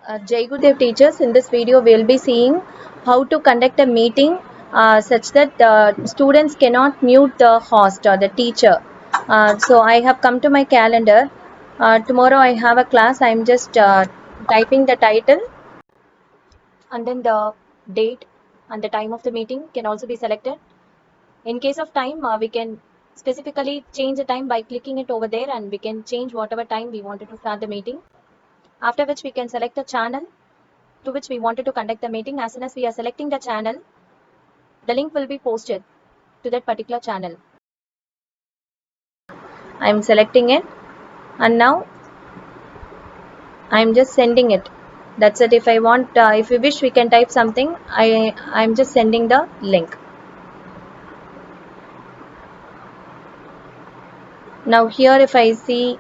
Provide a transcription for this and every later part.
Jai Gurudev teachers, in this video we will be seeing how to conduct a meeting such that students cannot mute the host or the teacher. So I have come to my calendar. Tomorrow I have a class. I am just typing the title and then the date and the time of the meeting can also be selected. In case of time, we can specifically change the time by clicking it over there, and we can change whatever time we wanted to start the meeting. After which we can select the channel to which we wanted to conduct the meeting. As soon as we are selecting the channel, the link will be posted to that particular channel. I am selecting it and now I am just sending it. That's it. If I want, if we wish, we can type something. I'm just sending the link. Now here, if I see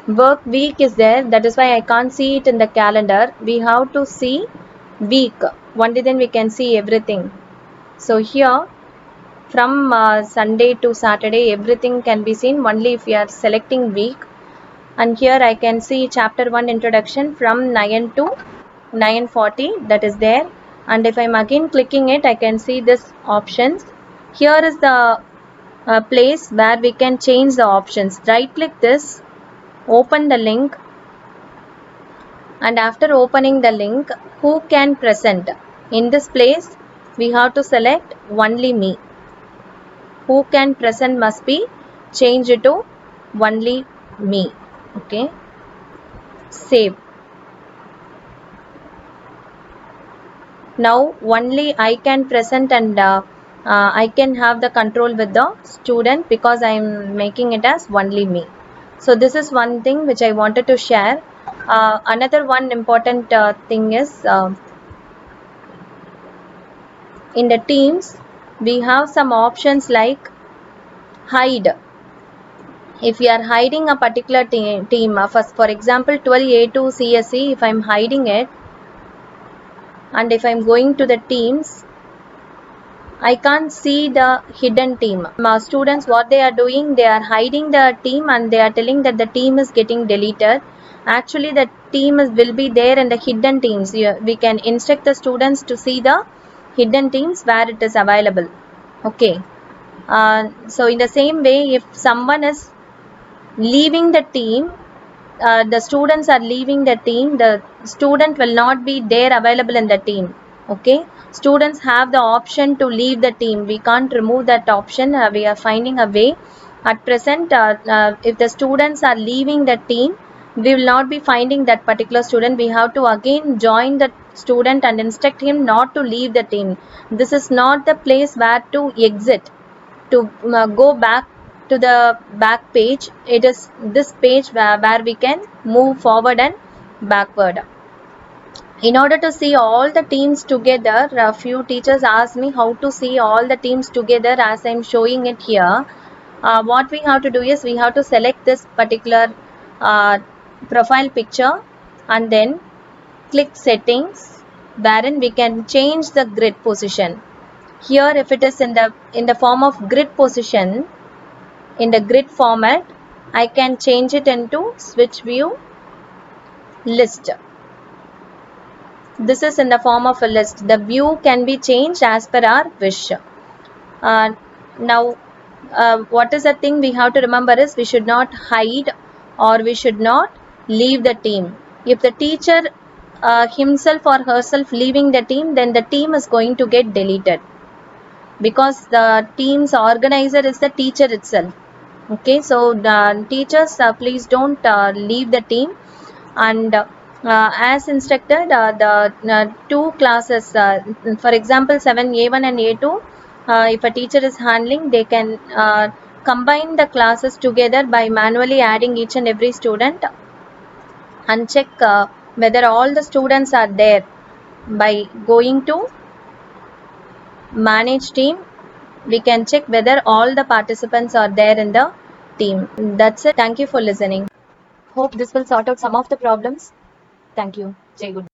work week is there, that is why I can't see it in the calendar. We have to see week. Only then we can see everything. So here, from Sunday to Saturday, everything can be seen only if we are selecting week. And here I can see chapter 1 introduction from 9 to 9:40, that is there. And if I'm again clicking it, I can see this options. Here is the place where we can change the options. Right click this, open the link, and after opening the link, who can present? In this place, we have to select only me. Who can present must be changed to only me. Okay, save. Now only I can present, and I can have the control with the student because I am making it as only me. So this is one thing which I wanted to share. Another one important thing is in the teams we have some options like hide. If we are hiding a particular team, for example 12A2 CSE, if I am hiding it and if I am going to the teams, I can't see the hidden team. Students, what they are doing, they are hiding the team and they are telling that the team is getting deleted. Actually, the team will be there in the hidden teams. We can instruct the students to see the hidden teams where it is available. Okay. So in the same way, if someone is leaving the team, the students are leaving the team, the student will not be there available in the team. Okay, students have the option to leave the team. We can't remove that option. We are finding a way. At present, if the students are leaving the team, we will not be finding that particular student. We have to again join the student and instruct him not to leave the team. This is not the place where to exit, to go back to the back page. It is this page where we can move forward and backward. In order to see all the teams together, a few teachers asked me how to see all the teams together as I am showing it here. What we have to do is we have to select this particular profile picture and then click settings, wherein we can change the grid position. Here, if it is in the form of grid position, in the grid format, I can change it into switch view list. This is in the form of a list. The view can be changed as per our wish. Now, what is the thing we have to remember is we should not hide or we should not leave the team. If the teacher himself or herself leaving the team, then the team is going to get deleted because the team's organizer is the teacher itself. Okay, so the teachers, please don't leave the team. And as instructed, the two classes, for example 7A1 and A2, if a teacher is handling, they can combine the classes together by manually adding each and every student and check whether all the students are there by going to manage team. We can check whether all the participants are there in the team. That's it. Thank you for listening. Hope this will sort out some of the problems. Thank you. Jai Guru.